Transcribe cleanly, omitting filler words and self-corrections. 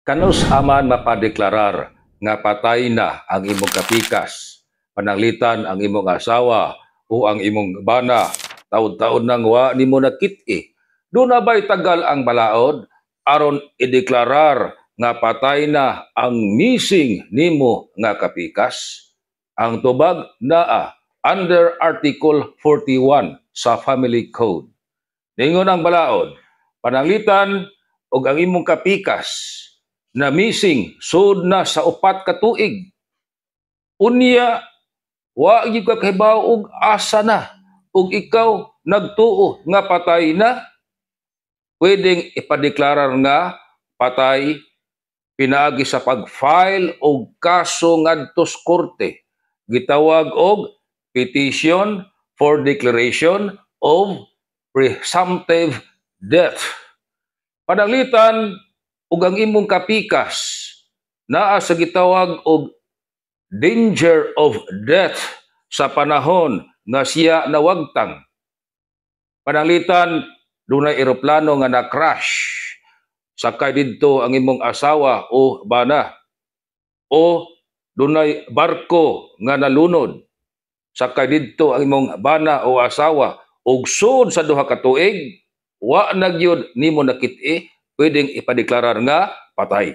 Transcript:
Kanus aman mapadeklarar nga patay na ang imong kapikas, pananglitan ang imong asawa o ang imong bana, taon-taon nang wa nimo nakit-i. Doon na ba'y tagal ang balaod aron ideklarar nga patay na ang missing nimo nga kapikas? Ang tubag naa under Article 41 sa Family Code. Ningon ang balaod, pananglitan og ang imong kapikas na missing sud na sa 4 ka tuig. Unya, wa gyud ka kahibaw og asa na ug ikaw nagtuo nga patay na, pwedeng ipadeklarar nga patay pinaagi sa pag-file og kaso ngadto sa korte. Gitawag og Petition for Declaration of Presumptive Death. Pananglitan ug ang imong kapikas naa sa gitawag og danger of death sa panahon nga siya nawagtang. Pananglitan dunay eroplano nga na-crash, sakay didto ang imong asawa o bana, o dunay barko nga nalunod, sakay didto ang imong bana o asawa, ug sud sa 2 ka tuig wa na gyud nimo nakit-i, pwedeng ipadeklarar nga patay.